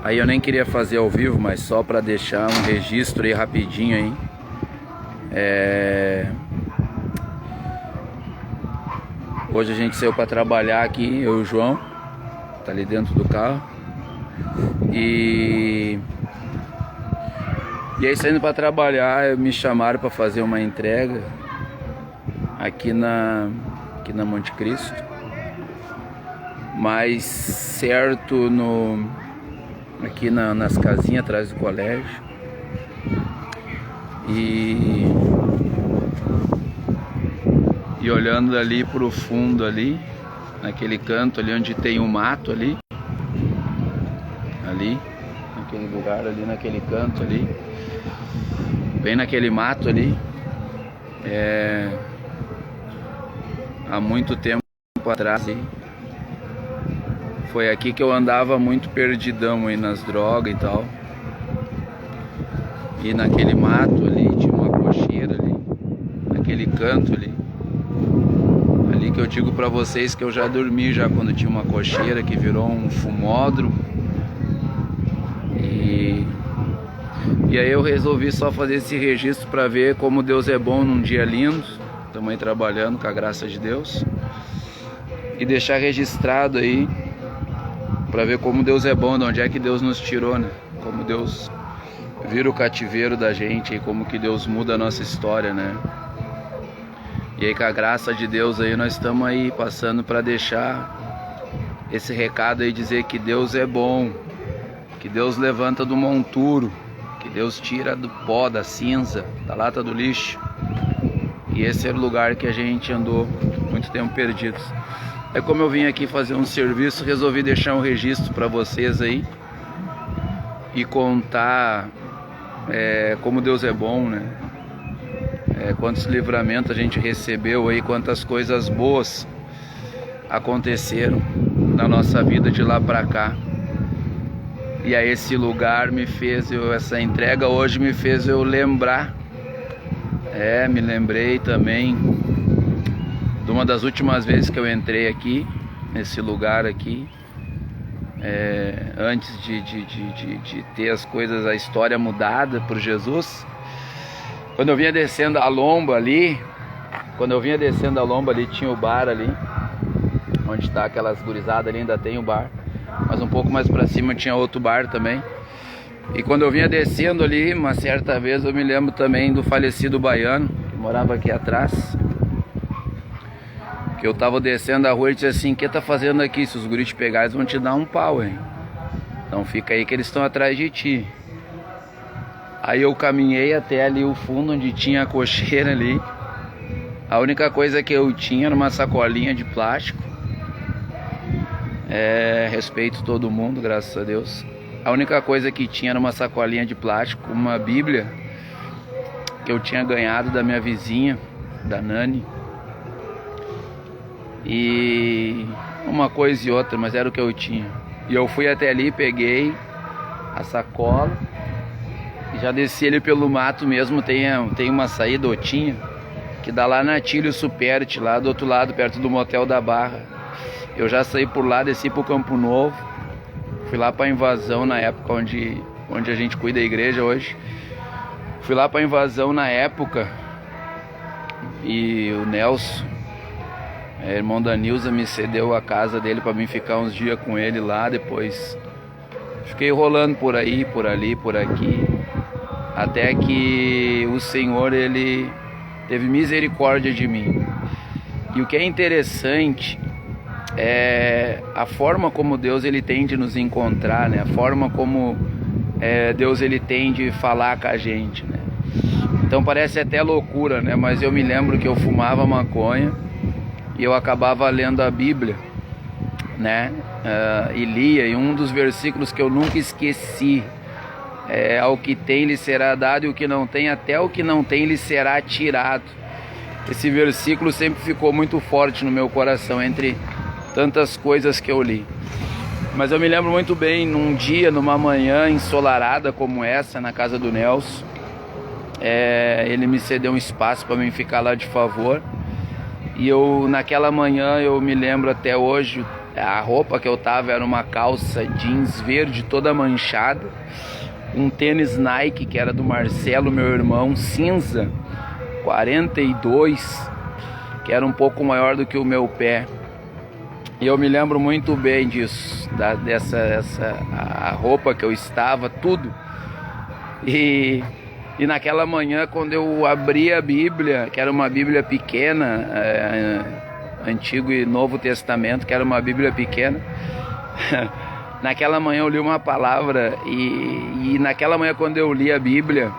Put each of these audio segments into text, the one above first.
Aí eu nem queria fazer ao vivo, mas só para deixar um registro aí rapidinho aí. Hoje a gente saiu para trabalhar aqui, eu e o João, tá ali dentro do carro. E aí saindo para trabalhar, me chamaram para fazer uma entrega aqui na Monte Cristo, mais certo aqui nas casinhas atrás do colégio. E olhando ali pro fundo ali, naquele canto ali onde tem um mato ali, naquele lugar ali, naquele canto ali, bem naquele mato ali, há muito tempo atrás, foi aqui que eu andava muito perdidão aí nas drogas e tal. E naquele mato ali tinha uma cocheira ali, naquele canto ali que eu digo pra vocês que eu já dormi já quando tinha uma cocheira que virou um fumódromo. E aí eu resolvi só fazer esse registro para ver como Deus é bom num dia lindo. Estamos aí trabalhando com a graça de Deus. E deixar registrado aí para ver como Deus é bom, de onde é que Deus nos tirou, né? Como Deus vira o cativeiro da gente e como que Deus muda a nossa história, né? E aí com a graça de Deus aí nós estamos aí passando para deixar esse recado aí, dizer que Deus é bom, que Deus levanta do monturo, que Deus tira do pó, da cinza, da lata do lixo. E esse é o lugar que a gente andou muito tempo perdidos. É como eu vim aqui fazer um serviço, resolvi deixar um registro para vocês aí e contar como Deus é bom, né? Quantos livramentos a gente recebeu aí, quantas coisas boas aconteceram na nossa vida de lá para cá. E aí esse lugar me fez, essa entrega hoje me fez eu lembrar. Me lembrei também de uma das últimas vezes que eu entrei aqui, nesse lugar aqui, antes de ter as coisas, a história mudada por Jesus. Quando eu vinha descendo a lomba ali, tinha o bar ali, onde está aquelas gurizadas ali, ainda tem o bar. Mas um pouco mais pra cima tinha outro bar também. E quando eu vinha descendo ali, uma certa vez eu me lembro também do falecido baiano, que morava aqui atrás. Que eu tava descendo a rua e disse assim: o que tá fazendo aqui? Se os guris te pegarem, eles vão te dar um pau, hein? Então fica aí que eles estão atrás de ti. Aí eu caminhei até ali o fundo onde tinha a cocheira ali. A única coisa que eu tinha era uma sacolinha de plástico. Respeito todo mundo, graças a Deus. A única coisa que tinha era uma sacolinha de plástico, uma Bíblia que eu tinha ganhado da minha vizinha, da Nani. E uma coisa e outra, mas era o que eu tinha. E eu fui até ali, peguei a sacola e já desci ali pelo mato mesmo. Tem uma saída, Otinha, que dá lá na Tílio Superti, lá do outro lado, perto do Motel da Barra. Eu já saí por lá, desci pro Campo Novo, fui lá pra Invasão na época onde a gente cuida da igreja hoje. Fui lá pra Invasão na época e o Nelson, irmão da Nilza, me cedeu a casa dele pra mim ficar uns dias com ele lá. Depois fiquei rolando por aí, por ali, por aqui, até que o Senhor, ele teve misericórdia de mim. E o que é interessante é a forma como Deus ele tem de nos encontrar, né? A forma como Deus ele tem de falar com a gente, né? Então parece até loucura, né? Mas eu me lembro que eu fumava maconha e eu acabava lendo a Bíblia, né? E lia, e um dos versículos que eu nunca esqueci ao que tem lhe será dado, e o que não tem, até o que não tem lhe será tirado. Esse versículo sempre ficou muito forte no meu coração, entre tantas coisas que eu li. Mas eu me lembro muito bem, num dia, numa manhã ensolarada como essa, na casa do Nelson, ele me cedeu um espaço para mim ficar lá de favor. E eu, naquela manhã, eu me lembro até hoje A roupa que eu tava era uma calça jeans verde toda manchada, um tênis Nike que era do Marcelo, meu irmão, cinza, 42, que era um pouco maior do que o meu pé. E eu me lembro muito bem disso, a roupa que eu estava, tudo. E naquela manhã, quando eu abri a Bíblia, que era uma Bíblia pequena, Antigo e Novo Testamento, que era uma Bíblia pequena, naquela manhã eu li uma palavra, e naquela manhã, quando eu li a Bíblia,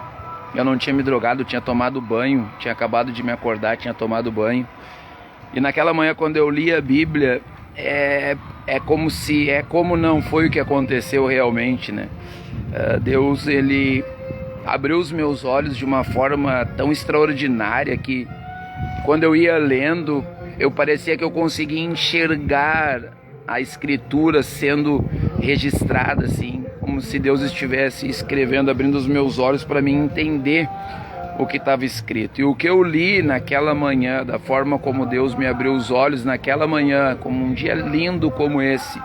eu não tinha me drogado, eu tinha tomado banho, tinha acabado de me acordar, tinha tomado banho. E naquela manhã, quando eu li a Bíblia, é como não foi o que aconteceu realmente, né? Deus, ele abriu os meus olhos de uma forma tão extraordinária que quando eu ia lendo, eu parecia que eu conseguia enxergar a escritura sendo registrada, assim, como se Deus estivesse escrevendo, abrindo os meus olhos para mim entender o que estava escrito. E o que eu li naquela manhã, da forma como Deus me abriu os olhos naquela manhã, como um dia lindo como esse,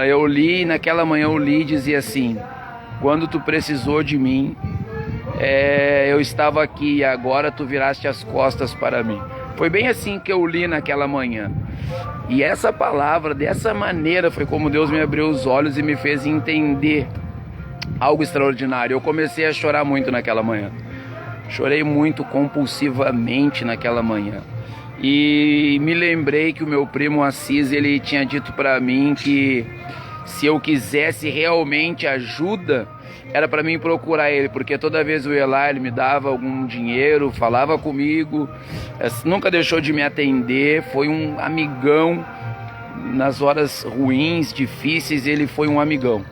eu li, naquela manhã eu li e dizia assim: quando tu precisou de mim, eu estava aqui, e agora tu viraste as costas para mim. Foi bem assim que eu li naquela manhã. E essa palavra, dessa maneira, foi como Deus me abriu os olhos e me fez entender algo extraordinário. Eu comecei a chorar muito naquela manhã. Chorei muito compulsivamente naquela manhã. E me lembrei que o meu primo Assis, ele tinha dito para mim que se eu quisesse realmente ajuda, era para mim procurar ele, porque toda vez eu ia lá, ele me dava algum dinheiro, falava comigo, nunca deixou de me atender, foi um amigão. Nas horas ruins, difíceis, ele foi um amigão.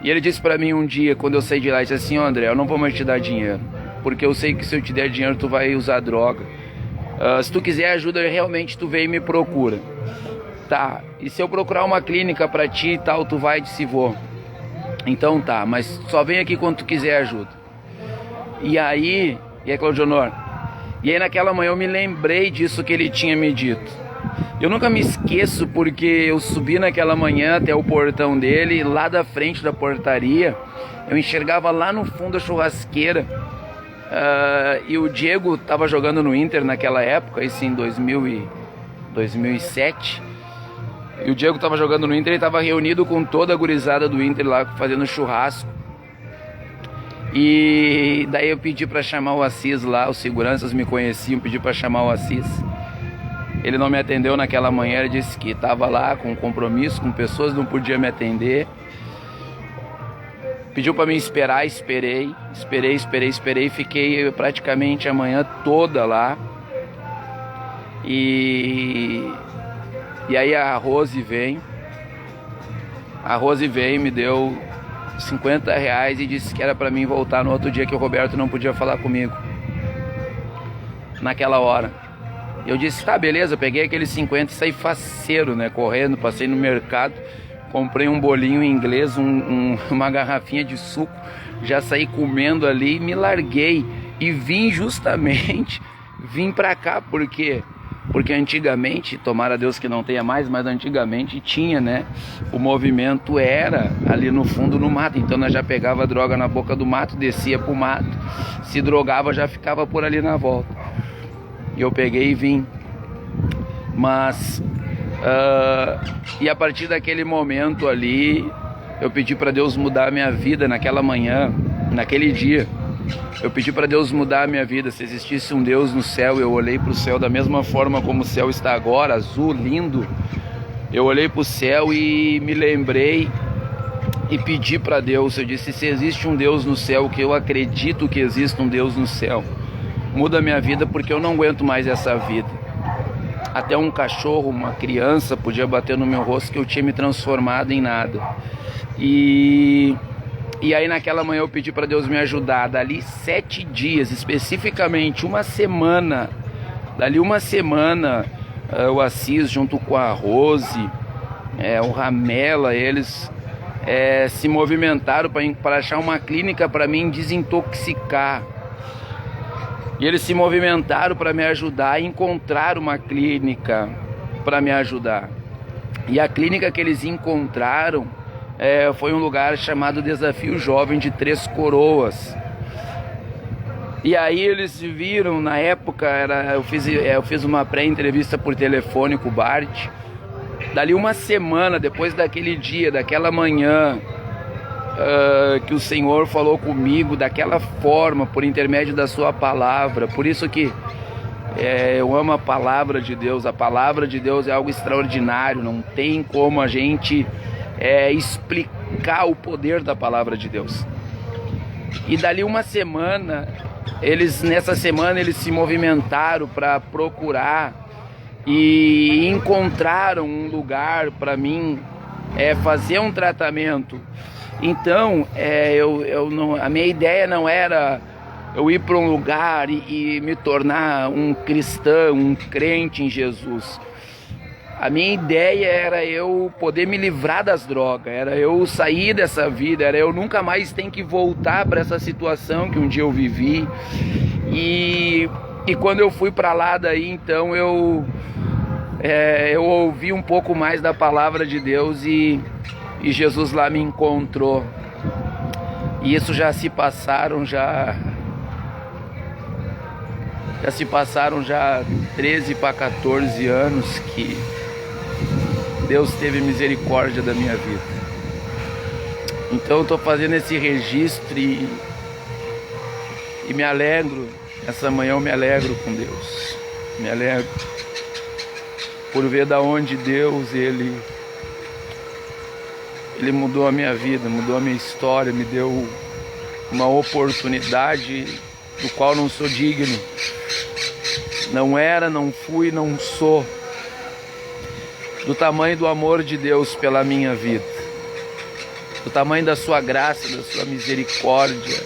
E ele disse para mim um dia, quando eu saí de lá, ele disse assim: ó, André, eu não vou mais te dar dinheiro, porque eu sei que se eu te der dinheiro, tu vai usar droga. Se tu quiser ajuda, realmente tu vem e me procura. Tá, e se eu procurar uma clínica pra ti e tal, tu vai? Disse: vou. Então tá, mas só vem aqui quando tu quiser ajuda. E aí, Claudio Honor? E aí naquela manhã eu me lembrei disso que ele tinha me dito. Eu nunca me esqueço, porque eu subi naquela manhã até o portão dele, e lá da frente da portaria, eu enxergava lá no fundo a churrasqueira. E o Diego estava jogando no Inter naquela época, isso em 2007. E o Diego estava jogando no Inter, ele estava reunido com toda a gurizada do Inter lá, fazendo churrasco. E daí eu pedi para chamar o Assis lá, os seguranças me conheciam, pedi para chamar o Assis. Ele não me atendeu naquela manhã, ele disse que estava lá com compromisso, com pessoas, não podia me atender. Pediu para mim esperar, esperei, fiquei praticamente a manhã toda lá. E aí a Rose vem, me deu R$50 e disse que era para mim voltar no outro dia, que o Roberto não podia falar comigo naquela hora. Eu disse: tá, beleza. Eu peguei aqueles 50 e saí faceiro, né, correndo, passei no mercado, comprei um bolinho inglês, uma garrafinha de suco, já saí comendo ali, me larguei e vim pra cá, porque antigamente, tomara Deus que não tenha mais, mas antigamente tinha, né? O movimento era ali no fundo, no mato. Então nós já pegava droga na boca do mato, descia pro mato, se drogava, já ficava por ali na volta. E eu peguei e vim. Mas e a partir daquele momento ali, eu pedi para Deus mudar a minha vida naquela manhã, naquele dia. Eu pedi para Deus mudar a minha vida. Se existisse um Deus no céu, eu olhei para o céu da mesma forma como o céu está agora, azul, lindo. Eu olhei para o céu e me lembrei e pedi para Deus. Eu disse: se existe um Deus no céu, que eu acredito que existe um Deus no céu, muda a minha vida, porque eu não aguento mais essa vida. Até um cachorro, uma criança podia bater no meu rosto, que eu tinha me transformado em nada. E aí naquela manhã eu pedi para Deus me ajudar. Dali 7 dias, especificamente uma semana, o Assis junto com a Rose, o Ramela, eles se movimentaram para achar uma clínica para mim desintoxicar. E eles se movimentaram para me ajudar a encontrar uma clínica para me ajudar. E a clínica que eles encontraram foi um lugar chamado Desafio Jovem de Três Coroas. E aí eles viram, na época, eu fiz uma pré-entrevista por telefone com o Bart. Dali uma semana, depois daquele dia, daquela manhã, que o Senhor falou comigo daquela forma, por intermédio da sua palavra. Por isso que eu amo a palavra de Deus. A palavra de Deus é algo extraordinário. Não tem como a gente explicar o poder da palavra de Deus. E dali uma semana, nessa semana eles se movimentaram para procurar e encontraram um lugar para mim fazer um tratamento. Então a minha ideia não era eu ir para um lugar e me tornar um cristão, um crente em Jesus. A minha ideia era eu poder me livrar das drogas, era eu sair dessa vida, era eu nunca mais ter que voltar para essa situação que um dia eu vivi. E quando eu fui para lá daí, então eu ouvi um pouco mais da palavra de Deus e Jesus lá me encontrou. E isso já se passaram 13 para 14 anos que Deus teve misericórdia da minha vida. Então eu estou fazendo esse registro e me alegro. Essa manhã eu me alegro com Deus. Me alegro por ver da onde Deus ele mudou a minha vida, mudou a minha história, me deu uma oportunidade do qual não sou digno. Não era, não fui, não sou. Do tamanho do amor de Deus pela minha vida, do tamanho da sua graça, da sua misericórdia.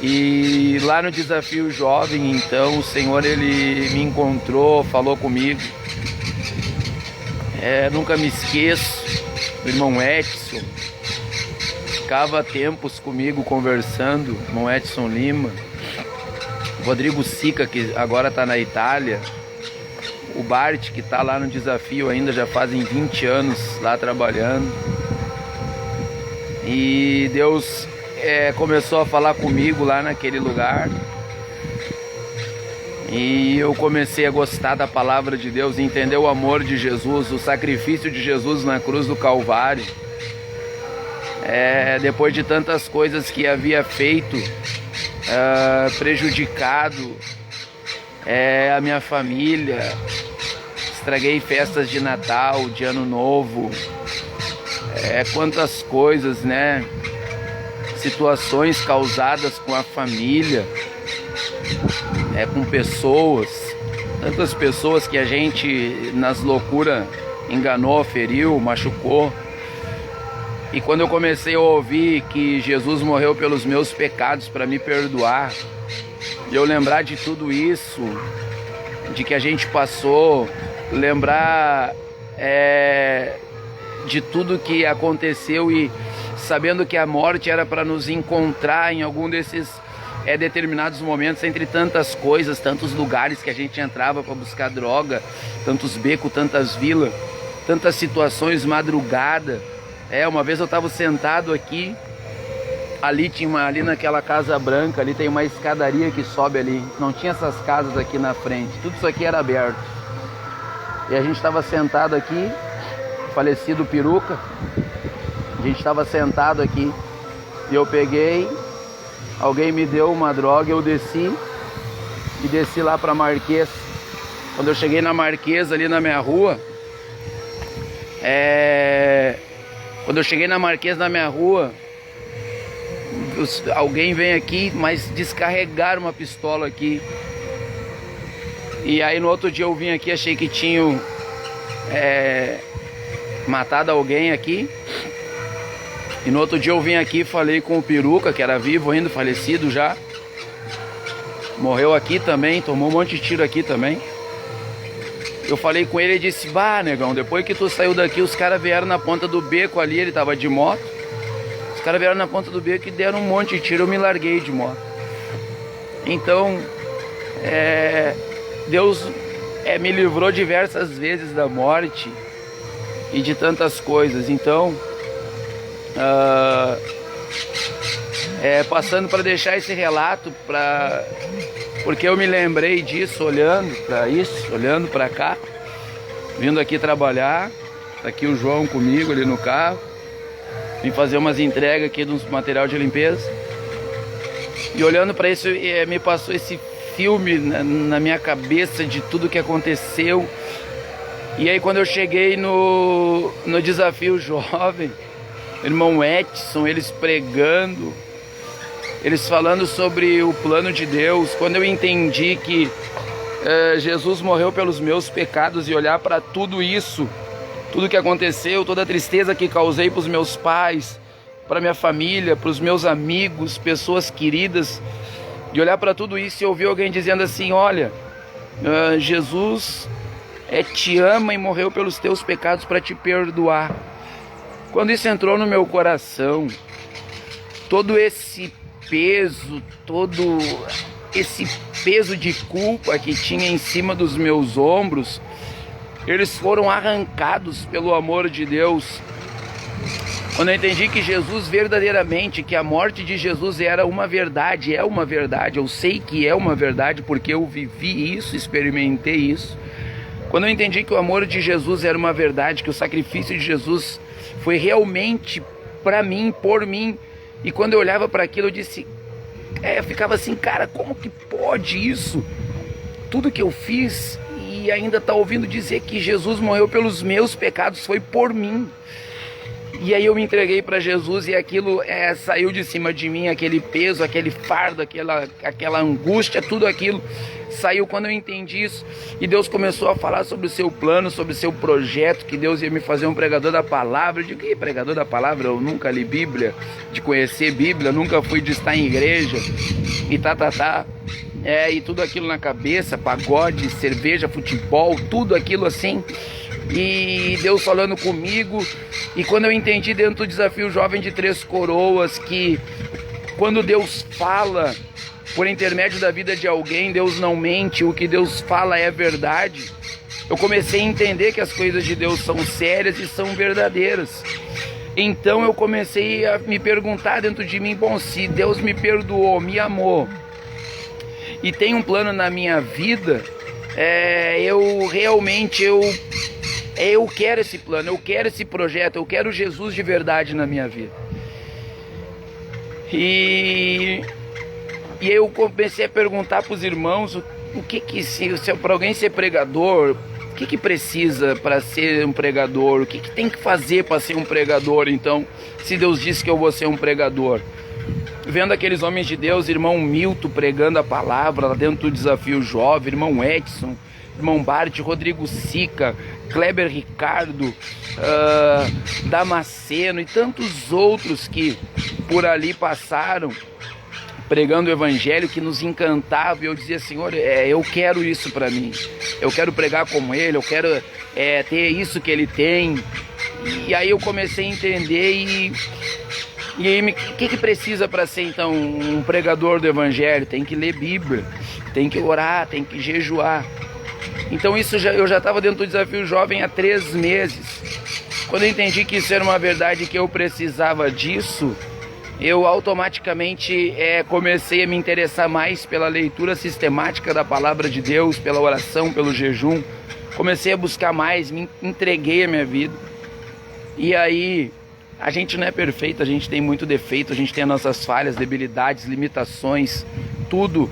E lá no Desafio Jovem, então, o Senhor ele me encontrou, falou comigo. Nunca me esqueço do irmão Edson, ficava tempos comigo conversando, irmão Edson Lima, Rodrigo Sica, que agora está na Itália, o Bart, que está lá no Desafio ainda, já fazem 20 anos lá trabalhando. E Deus começou a falar comigo lá naquele lugar. E eu comecei a gostar da palavra de Deus, entender o amor de Jesus, o sacrifício de Jesus na cruz do Calvário. Depois de tantas coisas que havia feito, prejudicado a minha família, estraguei festas de Natal, de Ano Novo, quantas coisas, né? Situações causadas com a família, com pessoas, tantas pessoas que a gente nas loucuras enganou, feriu, machucou. E quando eu comecei a ouvir que Jesus morreu pelos meus pecados para me perdoar, e eu lembrar de tudo isso, de que a gente passou, lembrar de tudo que aconteceu e sabendo que a morte era para nos encontrar em algum desses determinados momentos, entre tantas coisas, tantos lugares que a gente entrava para buscar droga, tantos becos, tantas vilas, tantas situações, madrugada. Uma vez eu estava sentado aqui, ali naquela casa branca, ali tem uma escadaria que sobe ali, não tinha essas casas aqui na frente, tudo isso aqui era aberto. E a gente estava sentado aqui, falecido Peruca, a gente estava sentado aqui, e eu peguei, alguém me deu uma droga, eu desci lá para Marquês. Quando eu cheguei na Marquês, ali na minha rua, alguém vem aqui, mas descarregaram uma pistola aqui. E aí no outro dia eu vim aqui, achei que tinham matado alguém aqui. E no outro dia eu vim aqui, falei com o Peruca, que era vivo ainda, falecido já. Morreu aqui também, tomou um monte de tiro aqui também. Eu falei com ele, ele disse: bah, negão, depois que tu saiu daqui, os caras vieram na ponta do beco ali, ele tava de moto. Os caras vieram na ponta do beco e deram um monte de tiro, eu me larguei de moto. Então, Deus me livrou diversas vezes da morte. e de tantas coisas. Então, passando para deixar esse relato, porque eu me lembrei disso olhando para isso, olhando para cá, vindo aqui trabalhar. Tá aqui o João comigo ali no carro, vim fazer umas entregas aqui de uns material de limpeza, e olhando para isso, me passou esse filme na minha cabeça de tudo que aconteceu. E aí quando eu cheguei no Desafio Jovem, irmão Edson, eles pregando, eles falando sobre o plano de Deus, quando eu entendi que Jesus morreu pelos meus pecados, e olhar para tudo isso, tudo que aconteceu, toda a tristeza que causei para os meus pais, para minha família, para os meus amigos, pessoas queridas, de olhar para tudo isso e ouvir alguém dizendo assim: olha, Jesus te ama e morreu pelos teus pecados para te perdoar. Quando isso entrou no meu coração, todo esse peso de culpa que tinha em cima dos meus ombros, eles foram arrancados pelo amor de Deus. Quando eu entendi que Jesus verdadeiramente, que a morte de Jesus era uma verdade, é uma verdade, eu sei que é uma verdade porque eu vivi isso, experimentei isso. Quando eu entendi que o amor de Jesus era uma verdade, que o sacrifício de Jesus foi realmente para mim, por mim, e quando eu olhava para aquilo, eu ficava assim: cara, como que pode isso? Tudo que eu fiz, e ainda tá ouvindo dizer que Jesus morreu pelos meus pecados, foi por mim. E aí eu me entreguei para Jesus, e aquilo saiu de cima de mim, aquele peso, aquele fardo, aquela angústia, tudo aquilo saiu quando eu entendi isso. E Deus começou a falar sobre o seu plano, sobre o seu projeto, que Deus ia me fazer um pregador da palavra. Eu digo: que pregador da palavra? Eu nunca li Bíblia, de conhecer Bíblia, nunca fui de estar em igreja, e e tudo aquilo na cabeça, pagode, cerveja, futebol, tudo aquilo assim. E Deus falando comigo. E quando eu entendi dentro do Desafio Jovem de Três Coroas, que quando Deus fala por intermédio da vida de alguém, Deus não mente, o que Deus fala é verdade, eu comecei a entender que as coisas de Deus são sérias e são verdadeiras. Então eu comecei a me perguntar dentro de mim: bom, se Deus me perdoou, me amou e tem um plano na minha vida, eu quero esse plano, eu quero esse projeto, eu quero Jesus de verdade na minha vida. E eu comecei a perguntar para os irmãos se para alguém ser pregador, o que precisa para ser um pregador, o que tem que fazer para ser um pregador. Então, se Deus disse que eu vou ser um pregador, vendo aqueles homens de Deus, irmão Milton pregando a palavra lá dentro do Desafio Jovem, irmão Edson, irmão Bart, Rodrigo Sica, Kleber Ricardo, Damasceno e tantos outros que por ali passaram pregando o evangelho, que nos encantava. E eu dizia: Senhor, eu quero isso para mim, eu quero pregar como ele, eu quero ter isso que ele tem. E aí eu comecei a entender e aí, o que precisa para ser então um pregador do evangelho? Tem que ler Bíblia, tem que orar, tem que jejuar. Então eu já estava dentro do Desafio Jovem há 3 meses. Quando eu entendi que isso era uma verdade, que eu precisava disso, eu automaticamente comecei a me interessar mais pela leitura sistemática da palavra de Deus, pela oração, pelo jejum. Comecei a buscar mais, me entreguei a minha vida. E aí, a gente não é perfeito, a gente tem muito defeito, a gente tem as nossas falhas, debilidades, limitações, tudo.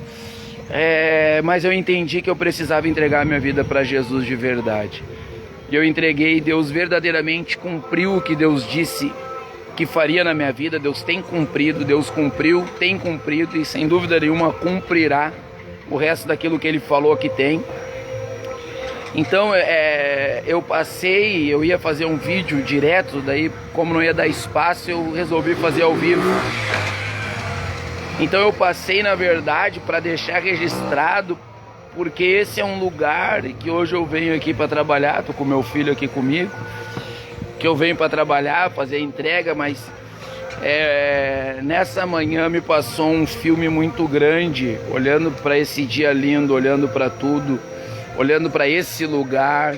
Mas eu entendi que eu precisava entregar a minha vida para Jesus de verdade. E eu entreguei, Deus verdadeiramente cumpriu o que Deus disse que faria na minha vida. Deus tem cumprido, Deus cumpriu, tem cumprido e sem dúvida nenhuma cumprirá o resto daquilo que Ele falou que tem. Então eu ia fazer um vídeo direto, daí como não ia dar espaço, eu resolvi fazer ao vivo. Então eu passei, na verdade, para deixar registrado, porque esse é um lugar que hoje eu venho aqui para trabalhar. Tô com meu filho aqui comigo, que eu venho para trabalhar, fazer entrega, mas nessa manhã me passou um filme muito grande, olhando para esse dia lindo, olhando para tudo, olhando para esse lugar.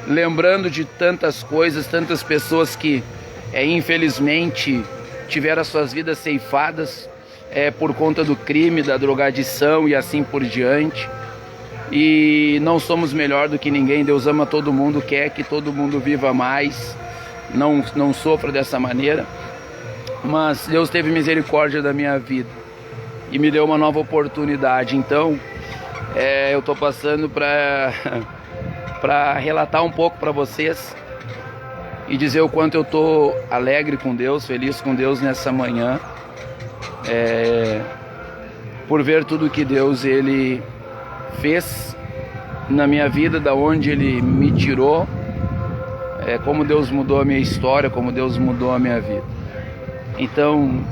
lembrando de tantas coisas, tantas pessoas que infelizmente tiveram as suas vidas ceifadas por conta do crime, da drogadição e assim por diante. E não somos melhor do que ninguém. Deus ama todo mundo, quer que todo mundo viva mais, não sofra dessa maneira. Mas Deus teve misericórdia da minha vida e me deu uma nova oportunidade. Então eu estou passando para relatar um pouco para vocês e dizer o quanto eu estou alegre com Deus, feliz com Deus nessa manhã, por ver tudo que Deus Ele fez na minha vida, da onde Ele me tirou, como Deus mudou a minha história, como Deus mudou a minha vida. Então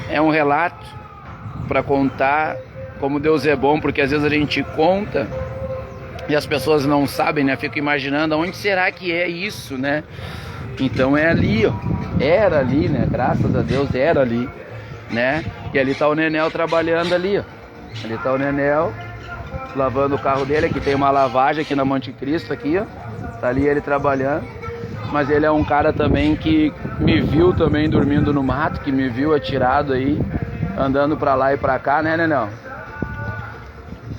é um relato para contar como Deus é bom, porque às vezes a gente conta e as pessoas não sabem, né? Fico imaginando onde será que é isso, né? Então é ali, ó. Era ali, né? Graças a Deus era ali, né? E ali tá o Nenel trabalhando ali, ó. Ali tá o Nenel lavando o carro dele. Aqui tem uma lavagem aqui na Monte Cristo, aqui, ó. Tá ali ele trabalhando. Mas ele é um cara também que me viu também dormindo no mato, que me viu atirado aí, andando pra lá e pra cá, né, Nenel?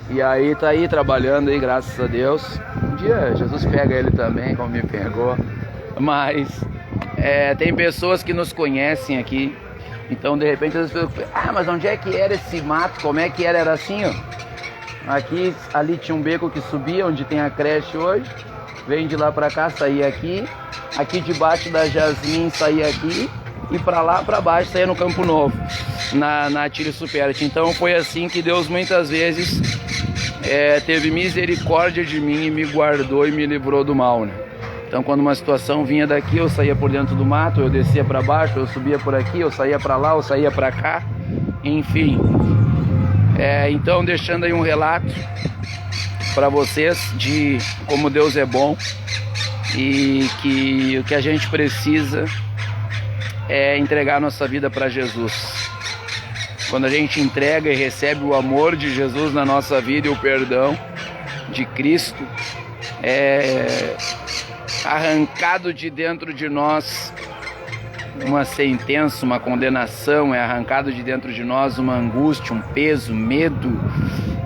E aí tá aí trabalhando aí, graças a Deus. Um dia Jesus pega ele também, como me pegou. Mas tem pessoas que nos conhecem aqui. Então de repente as pessoas falam, mas onde é que era esse mato? Como é que era? Era assim, ó. Aqui, ali tinha um beco que subia, onde tem a creche hoje. Vem de lá pra cá, saía aqui. Aqui debaixo da Jasmine saía aqui. E pra lá, pra baixo, saía no Campo Novo, na Tire Superit. Então foi assim que Deus muitas vezes teve misericórdia de mim e me guardou e me livrou do mal, né? Então quando uma situação vinha daqui, eu saía por dentro do mato, eu descia para baixo, eu subia por aqui, eu saía para lá, eu saía para cá, enfim. Então deixando aí um relato para vocês de como Deus é bom e que o que a gente precisa é entregar nossa vida para Jesus. Quando a gente entrega e recebe o amor de Jesus na nossa vida e o perdão de Cristo, arrancado de dentro de nós uma sentença, uma condenação, é arrancado de dentro de nós uma angústia, um peso, medo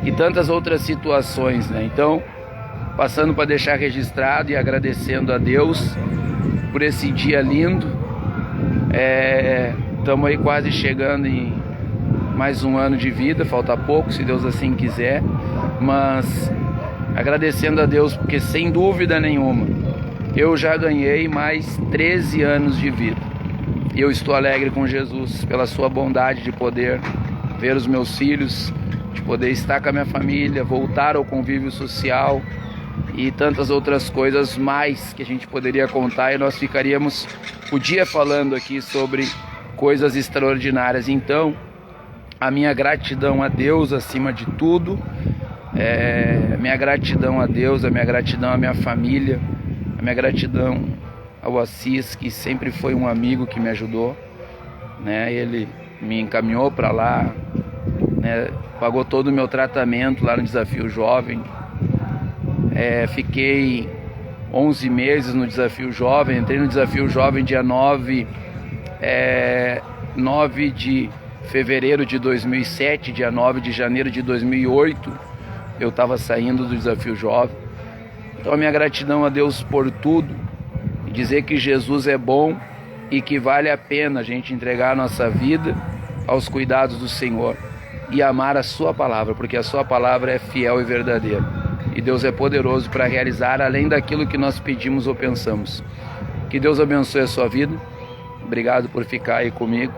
e tantas outras situações, né? Então, passando para deixar registrado e agradecendo a Deus por esse dia lindo. Estamos aí quase chegando em mais um ano de vida, falta pouco, se Deus assim quiser, mas agradecendo a Deus, porque sem dúvida nenhuma eu já ganhei mais 13 anos de vida. E eu estou alegre com Jesus pela sua bondade de poder ver os meus filhos, de poder estar com a minha família, voltar ao convívio social e tantas outras coisas mais que a gente poderia contar, e nós ficaríamos o dia falando aqui sobre coisas extraordinárias. Então, a minha gratidão a Deus acima de tudo, minha gratidão a Deus, a minha gratidão à minha família, a minha gratidão ao Assis, que sempre foi um amigo que me ajudou, né? Ele me encaminhou para lá, né? Pagou todo o meu tratamento lá no Desafio Jovem. Fiquei 11 meses no Desafio Jovem, entrei no Desafio Jovem dia 9 de fevereiro de 2007, dia 9 de janeiro de 2008, eu estava saindo do Desafio Jovem. Então a minha gratidão a Deus por tudo, e dizer que Jesus é bom e que vale a pena a gente entregar a nossa vida aos cuidados do Senhor e amar a sua palavra, porque a sua palavra é fiel e verdadeira. E Deus é poderoso para realizar além daquilo que nós pedimos ou pensamos. Que Deus abençoe a sua vida. Obrigado por ficar aí comigo.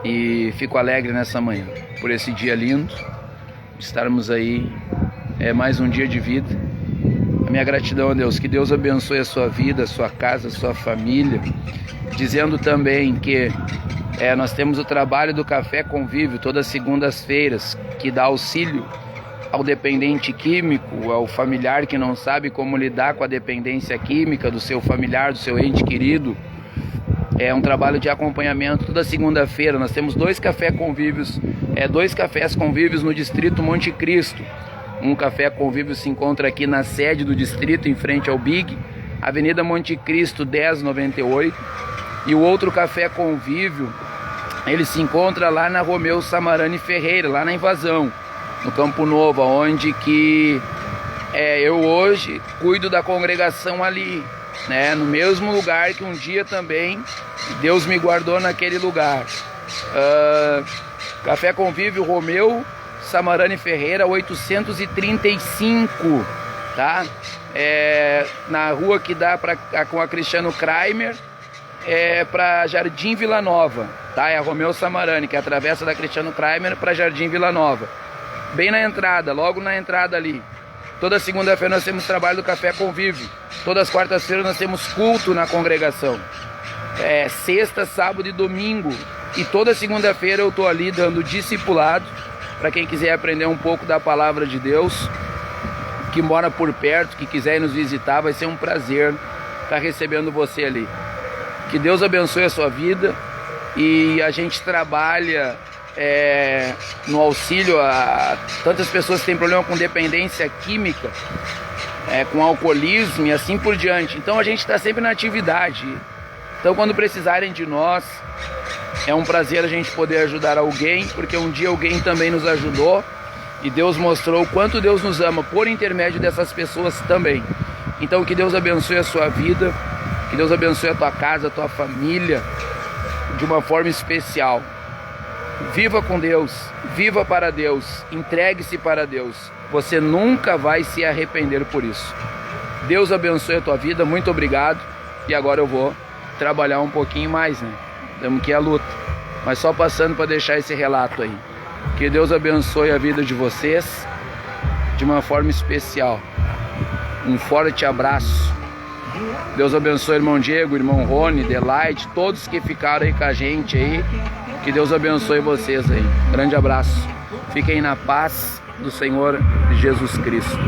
E fico alegre nessa manhã, por esse dia lindo, estarmos aí, mais um dia de vida. A minha gratidão a Deus. Que Deus abençoe a sua vida, a sua casa, a sua família. Dizendo também que nós temos o trabalho do Café Convívio, todas as segundas-feiras, que dá auxílio ao dependente químico, ao familiar que não sabe como lidar com a dependência química do seu familiar, do seu ente querido. É um trabalho de acompanhamento toda segunda-feira. Nós temos dois cafés convívios no distrito Monte Cristo. Um café convívio se encontra aqui na sede do distrito, em frente ao Big, Avenida Monte Cristo 1098. E o outro Café Convívio, ele se encontra lá na Romeu Samarani Ferreira, lá na Invasão, no Campo Novo, onde que eu hoje cuido da congregação ali, né? No mesmo lugar que um dia também Deus me guardou naquele lugar. Café Convívio Romeu Samarani Ferreira 835, tá? Na rua que dá com a Cristiano Kramer, para Jardim Vila Nova, tá? É a Romeu Samarani, que atravessa da Cristiano Kramer para Jardim Vila Nova, bem na entrada, logo na entrada ali. Toda segunda-feira nós temos trabalho do Café Convívio, todas as quartas-feiras nós temos culto na congregação, sexta, sábado e domingo, e toda segunda-feira eu tô ali dando discipulado para quem quiser aprender um pouco da palavra de Deus, que mora por perto, que quiser ir nos visitar, vai ser um prazer estar recebendo você ali. Que Deus abençoe a sua vida, e a gente trabalha no auxílio a tantas pessoas que têm problema com dependência química, com alcoolismo e assim por diante. Então a gente está sempre na atividade. Então quando precisarem de nós, é um prazer a gente poder ajudar alguém, porque um dia alguém também nos ajudou e Deus mostrou o quanto Deus nos ama por intermédio dessas pessoas também. Então que Deus abençoe a sua vida, que Deus abençoe a tua casa, a tua família, de uma forma especial. Viva com Deus, viva para Deus, entregue-se para Deus. Você nunca vai se arrepender por isso. Deus abençoe a tua vida, muito obrigado. E agora eu vou trabalhar um pouquinho mais, né? Temos que ir à luta. Mas só passando para deixar esse relato aí. Que Deus abençoe a vida de vocês de uma forma especial. Um forte abraço. Deus abençoe o irmão Diego, o irmão Rony, Delight, todos que ficaram aí com a gente aí. Que Deus abençoe vocês aí. Grande abraço. Fiquem na paz do Senhor Jesus Cristo.